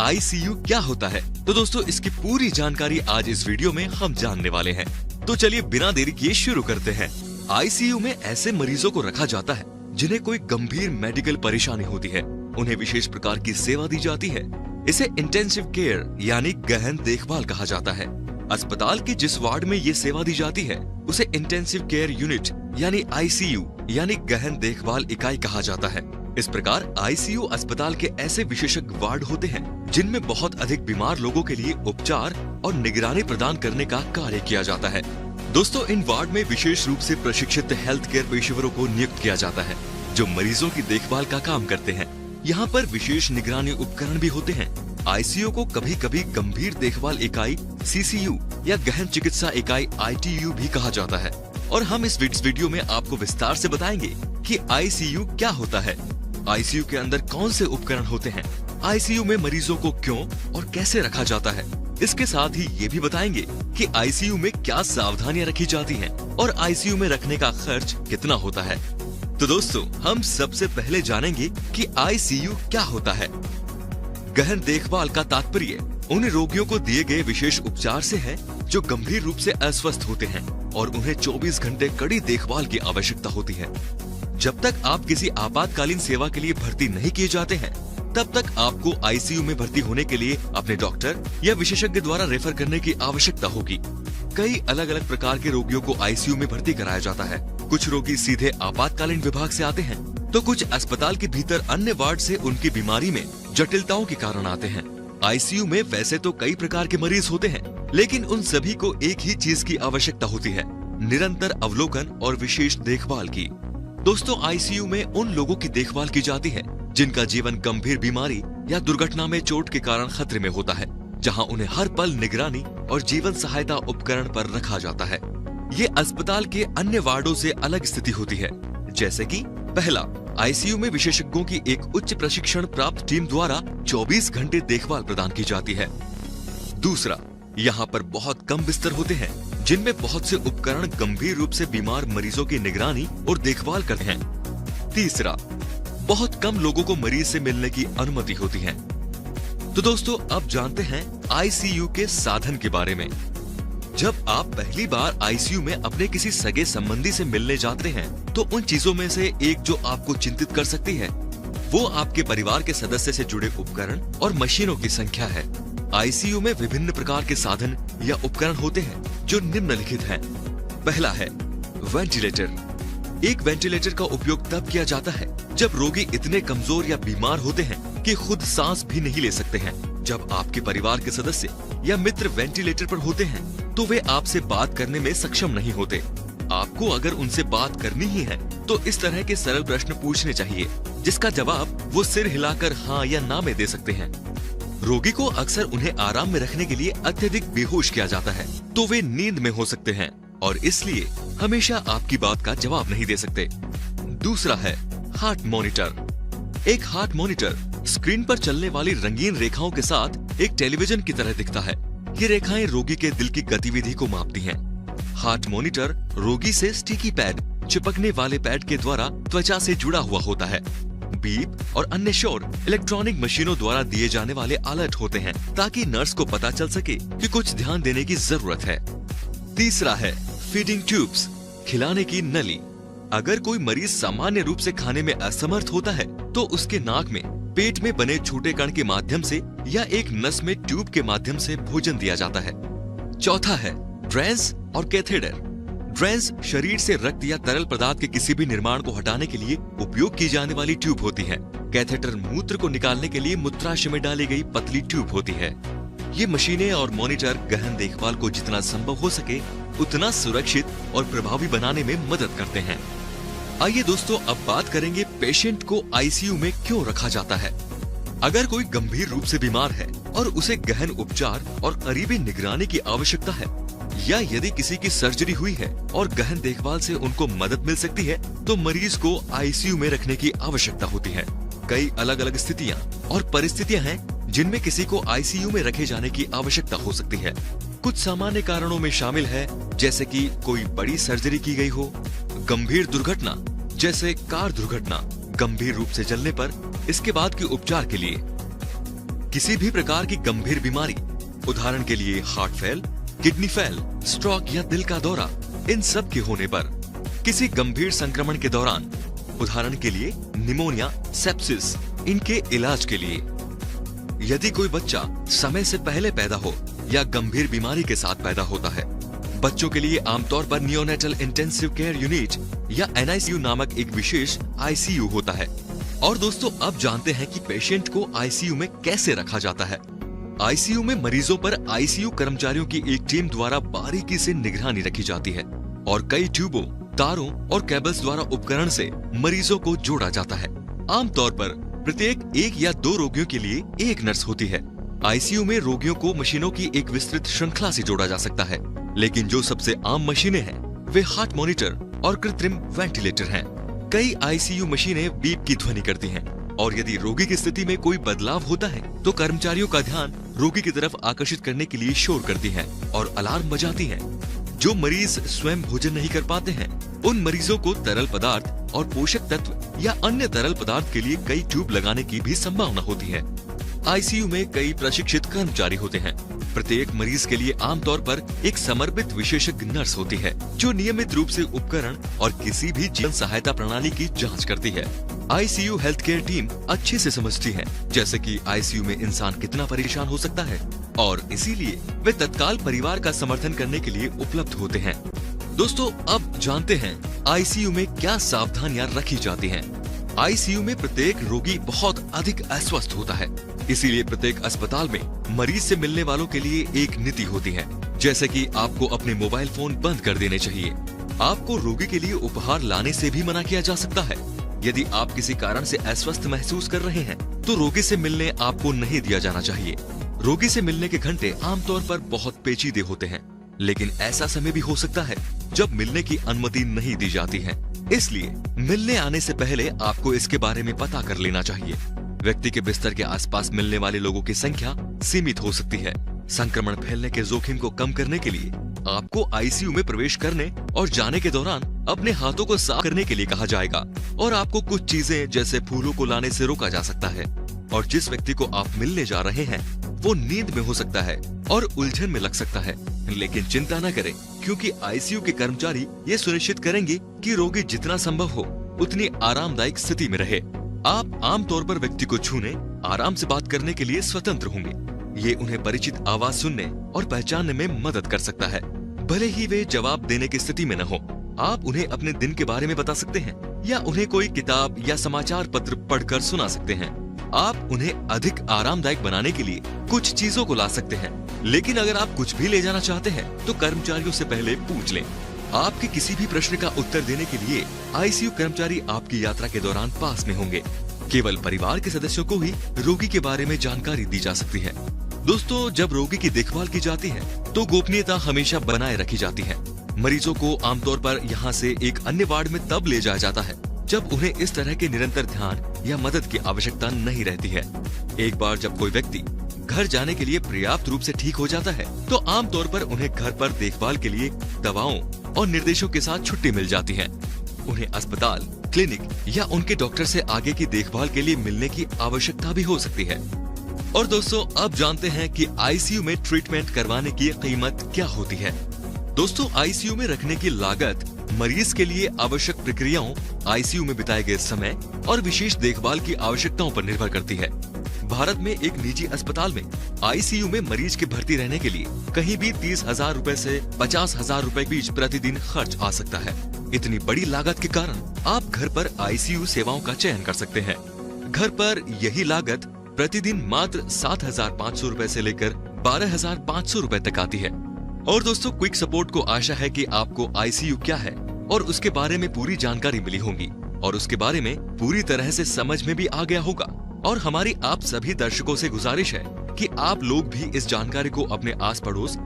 ICU क्या होता है? तो दोस्तों इसकी पूरी जानकारी आज इस वीडियो में हम जानने वाले हैं। तो चलिए बिना देरी किए शुरू करते हैं। आईसीयू में ऐसे मरीजों को रखा जाता है जिन्हें कोई गंभीर मेडिकल परेशानी होती है। उन्हें विशेष प्रकार की सेवा दी जाती है। इसे इंटेंसिव केयर यानी गहन देखभाल कहा जाता है। अस्पताल के जिस वार्ड में ये सेवा दी जाती है उसे इंटेंसिव केयर यूनिट यानी आईसीयू यानी गहन देखभाल इकाई कहा जाता है। इस प्रकार आईसीयू अस्पताल के ऐसे विशेषज्ञ वार्ड होते हैं जिनमें बहुत अधिक बीमार लोगों के लिए उपचार और निगरानी प्रदान करने का कार्य किया जाता है। दोस्तों इन वार्ड में विशेष रूप से प्रशिक्षित हेल्थ केयर पेशेवरों को नियुक्त किया जाता है जो मरीजों की देखभाल का काम करते हैं। यहाँ पर विशेष निगरानी उपकरण भी होते हैं। आईसीयू को कभी कभी गंभीर देखभाल इकाई सीसीयू या गहन चिकित्सा इकाई आईटीयू भी कहा जाता है। और हम इस वीडियो में आपको विस्तार से बताएंगे कि आईसीयू क्या होता है, आईसीयू के अंदर कौन से उपकरण होते हैं, आईसीयू में मरीजों को क्यों और कैसे रखा जाता है। इसके साथ ही ये भी बताएंगे कि आईसीयू में क्या सावधानियां रखी जाती हैं और आईसीयू में रखने का खर्च कितना होता है। तो दोस्तों हम सबसे पहले जानेंगे कि आईसीयू क्या होता है। गहन देखभाल का तात्पर्य उन रोगियों को दिए गए विशेष उपचार से है जो गंभीर रूप से अस्वस्थ होते हैं और उन्हें 24 घंटे कड़ी देखभाल की आवश्यकता होती है। जब तक आप किसी आपातकालीन सेवा के लिए भर्ती नहीं किए जाते हैं तब तक आपको आईसीयू में भर्ती होने के लिए अपने डॉक्टर या विशेषज्ञ द्वारा रेफर करने की आवश्यकता होगी। कई अलग अलग प्रकार के रोगियों को आईसीयू में भर्ती कराया जाता है। कुछ रोगी सीधे आपातकालीन विभाग से आते हैं तो कुछ अस्पताल के भीतर अन्य वार्ड से उनकी बीमारी में जटिलताओं के कारण आते हैं। आईसीयू में वैसे तो कई प्रकार के मरीज होते हैं लेकिन उन सभी को एक ही चीज की आवश्यकता होती है, निरंतर अवलोकन और विशेष देखभाल की। दोस्तों आईसीयू में उन लोगों की देखभाल की जाती है जिनका जीवन गंभीर बीमारी या दुर्घटना में चोट के कारण खतरे में होता है, जहां उन्हें हर पल निगरानी और जीवन सहायता उपकरण पर रखा जाता है। ये अस्पताल के अन्य वार्डों से अलग स्थिति होती है। जैसे कि पहला, आईसीयू में विशेषज्ञों की एक उच्च प्रशिक्षण प्राप्त टीम द्वारा 24 घंटे देखभाल प्रदान की जाती है। दूसरा, यहाँ पर बहुत कम बिस्तर होते हैं जिनमें बहुत से उपकरण गंभीर रूप से बीमार मरीजों की निगरानी और देखभाल करते हैं। तीसरा, बहुत कम लोगों को मरीज से मिलने की अनुमति होती है। तो दोस्तों अब जानते हैं आईसीयू के साधन के बारे में। जब आप पहली बार आईसीयू में अपने किसी सगे संबंधी से मिलने जाते हैं तो उन चीजों में से एक जो आपको चिंतित कर सकती है वो आपके परिवार के सदस्य से जुड़े उपकरण और मशीनों की संख्या है। आईसीयू में विभिन्न प्रकार के साधन या उपकरण होते हैं जो निम्नलिखित हैं। पहला है वेंटिलेटर। एक वेंटिलेटर का उपयोग तब किया जाता है जब रोगी इतने कमजोर या बीमार होते हैं कि खुद सांस भी नहीं ले सकते हैं। जब आपके परिवार के सदस्य या मित्र वेंटिलेटर पर होते हैं तो वे आपसे बात करने में सक्षम नहीं होते। आपको अगर उनसे बात करनी ही है तो इस तरह के सरल प्रश्न पूछने चाहिए जिसका जवाब वो सिर हिलाकर हाँ या ना में दे सकते हैं। रोगी को अक्सर उन्हें आराम में रखने के लिए अत्यधिक बेहोश किया जाता है तो वे नींद में हो सकते हैं और इसलिए हमेशा आपकी बात का जवाब नहीं दे सकते। दूसरा है हार्ट मॉनिटर। एक हार्ट मॉनिटर स्क्रीन पर चलने वाली रंगीन रेखाओं के साथ एक टेलीविजन की तरह दिखता है। ये रेखाएं रोगी के दिल की गतिविधि को मापती हैं। हार्ट मॉनिटर रोगी से स्टिकी पैड चिपकने वाले पैड के द्वारा त्वचा से जुड़ा हुआ होता है। बीप और अन्य शोर इलेक्ट्रॉनिक मशीनों द्वारा दिए जाने वाले अलर्ट होते हैं ताकि नर्स को पता चल सके कि कुछ ध्यान देने की जरूरत है। तीसरा है फीडिंग ट्यूब्स, खिलाने की नली। अगर कोई मरीज सामान्य रूप से खाने में असमर्थ होता है तो उसके नाक में पेट में बने छोटे कण के माध्यम से या एक नस में ट्यूब के माध्यम से भोजन दिया जाता है। चौथा है ड्रेंस और कैथेटर। ड्रेंस शरीर से रक्त या तरल पदार्थ के किसी भी निर्माण को हटाने के लिए उपयोग की जाने वाली ट्यूब होती है। कैथेटर मूत्र को निकालने के लिए मूत्राशय में डाली गई पतली ट्यूब होती है। ये मशीनें और मॉनिटर गहन देखभाल को जितना संभव हो सके उतना सुरक्षित और प्रभावी बनाने में मदद करते हैं। आइए दोस्तों अब बात करेंगे पेशेंट को आईसीयू में क्यों रखा जाता है। अगर कोई गंभीर रूप से बीमार है और उसे गहन उपचार और करीबी निगरानी की आवश्यकता है या यदि किसी की सर्जरी हुई है और गहन देखभाल से उनको मदद मिल सकती है तो मरीज को आईसीयू में रखने की आवश्यकता होती है। कई अलग अलग स्थितियां और परिस्थितियां हैं जिनमें किसी को आईसीयू में रखे जाने की आवश्यकता हो सकती है। कुछ सामान्य कारणों में शामिल है जैसे कि कोई बड़ी सर्जरी की गई हो, गंभीर दुर्घटना जैसे कार दुर्घटना, गंभीर रूप से जलने पर इसके बाद के उपचार के लिए, किसी भी प्रकार की गंभीर बीमारी, उदाहरण के लिए heart fail, kidney fail, stroke या दिल का दौरा, इन सब के होने पर, किसी गंभीर संक्रमण के दौरान, उदाहरण के लिए निमोनिया, सेप्सिस, इनके इलाज के लिए, यदि कोई बच्चा समय से पहले पैदा हो या गंभीर बीमारी के साथ पैदा होता है, बच्चों के लिए आमतौर पर नियोनेटल इंटेंसिव केयर यूनिट या NICU नामक एक विशेष ICU होता है। और दोस्तों, अब जानते हैं कि पेशेंट को ICU में कैसे रखा जाता है। ICU में मरीजों पर ICU कर्मचारियों की एक टीम द्वारा बारीकी से निगरानी रखी जाती है और कई ट्यूबों, तारों और केबल्स द्वारा उपकरण से मरीजों को जोड़ा जाता है। आमतौर पर प्रत्येक 1 या 2 रोगियों के लिए एक नर्स होती है। ICU में रोगियों को मशीनों की एक विस्तृत श्रृंखला से जोड़ा जा सकता है, लेकिन जो सबसे आम मशीनें हैं वे हार्ट मॉनिटर और कृत्रिम वेंटिलेटर हैं। कई ICU मशीनें बीप की ध्वनि करती हैं और यदि रोगी की स्थिति में कोई बदलाव होता है तो कर्मचारियों का ध्यान रोगी की तरफ आकर्षित करने के लिए शोर करती हैं और अलार्म बजाती हैं। जो मरीज स्वयं भोजन नहीं कर पाते हैं, उन मरीजों को तरल पदार्थ और पोषक तत्व या अन्य तरल पदार्थ के लिए कई ट्यूब लगाने की भी संभावना होती है। ICU में कई प्रशिक्षित कर्मचारी होते हैं। प्रत्येक मरीज के लिए आमतौर पर एक समर्पित विशेषज्ञ नर्स होती है जो नियमित रूप से उपकरण और किसी भी जीवन सहायता प्रणाली की जांच करती है। ICU हेल्थ केयर टीम अच्छे से समझती है जैसे कि ICU में इंसान कितना परेशान हो सकता है और इसीलिए वे तत्काल परिवार का समर्थन करने के लिए उपलब्ध होते हैं। दोस्तों, अब जानते हैं ICU में क्या सावधानियां रखी जाती हैं। ICU में प्रत्येक रोगी बहुत अधिक अस्वस्थ होता है, इसीलिए प्रत्येक अस्पताल में मरीज से मिलने वालों के लिए एक नीति होती है, जैसे कि आपको अपने मोबाइल फोन बंद कर देने चाहिए। आपको रोगी के लिए उपहार लाने से भी मना किया जा सकता है। यदि आप किसी कारण से अस्वस्थ महसूस कर रहे हैं तो रोगी से मिलने आपको नहीं दिया जाना चाहिए। रोगी से मिलने के घंटे आमतौर पर बहुत पेचीदे होते हैं, लेकिन ऐसा समय भी हो सकता है जब मिलने की अनुमति नहीं दी जाती है। इसलिए मिलने आने से पहले आपको इसके बारे में पता कर लेना चाहिए। व्यक्ति के बिस्तर के आसपास मिलने वाले लोगों की संख्या सीमित हो सकती है। संक्रमण फैलने के जोखिम को कम करने के लिए आपको ICU में प्रवेश करने और जाने के दौरान अपने हाथों को साफ करने के लिए कहा जाएगा और आपको कुछ चीजें जैसे फूलों को लाने से रोका जा सकता है। और जिस व्यक्ति को आप मिलने जा रहे हैं वो नींद में हो सकता है और उलझन में लग सकता है, लेकिन चिंता न करें क्योंकि ICU के कर्मचारी ये सुनिश्चित करेंगे कि रोगी जितना संभव हो उतनी आरामदायक स्थिति में रहे। आप आमतौर पर व्यक्ति को छूने, आराम से बात करने के लिए स्वतंत्र होंगे। ये उन्हें परिचित आवाज सुनने और पहचानने में मदद कर सकता है, भले ही वे जवाब देने की स्थिति में न हो। आप उन्हें अपने दिन के बारे में बता सकते हैं या उन्हें कोई किताब या समाचार पत्र पढ़कर सुना सकते हैं। आप उन्हें अधिक आरामदायक बनाने के लिए कुछ चीजों को ला सकते हैं, लेकिन अगर आप कुछ भी ले जाना चाहते हैं तो कर्मचारियों से पहले पूछ लें। आपके किसी भी प्रश्न का उत्तर देने के लिए ICU कर्मचारी आपकी यात्रा के दौरान पास में होंगे। केवल परिवार के सदस्यों को ही रोगी के बारे में जानकारी दी जा सकती है। दोस्तों, जब रोगी की देखभाल की जाती है तो गोपनीयता हमेशा बनाए रखी जाती है। मरीजों को आमतौर पर यहाँ से एक अन्य वार्ड में तब ले जाया जाता है जब उन्हें इस तरह के निरंतर ध्यान या मदद की आवश्यकता नहीं रहती है। एक बार जब कोई व्यक्ति घर जाने के लिए पर्याप्त रूप से ठीक हो जाता है तो आमतौर पर उन्हें घर पर देखभाल के लिए दवाओं और निर्देशों के साथ छुट्टी मिल जाती है। उन्हें अस्पताल, क्लिनिक या उनके डॉक्टर से आगे की देखभाल के लिए मिलने की आवश्यकता भी हो सकती है। और दोस्तों, अब जानते हैं कि ICU में ट्रीटमेंट करवाने की कीमत क्या होती है। दोस्तों, ICU में रखने की लागत मरीज के लिए आवश्यक प्रक्रियाओं, ICU में बिताए गए समय और विशेष देखभाल की आवश्यकताओं पर निर्भर करती है। भारत में एक निजी अस्पताल में ICU में मरीज के भर्ती रहने के लिए कहीं भी 30,000 रूपए से 50,000 रूपए बीच प्रतिदिन खर्च आ सकता है। इतनी बड़ी लागत के कारण आप घर पर ICU सेवाओं का चयन कर सकते हैं। घर पर यही लागत प्रतिदिन मात्र 7,500 रूपए से लेकर 12,500 रूपए तक आती है। और दोस्तों, क्विक सपोर्ट को आशा है कि आपको ICU क्या है और उसके बारे में पूरी जानकारी मिली होगी और उसके बारे में पूरी तरह से समझ में भी आ गया होगा। और हमारी आप सभी दर्शकों से गुजारिश है कि आप लोग भी इस जानकारी को अपने आस पड़ोस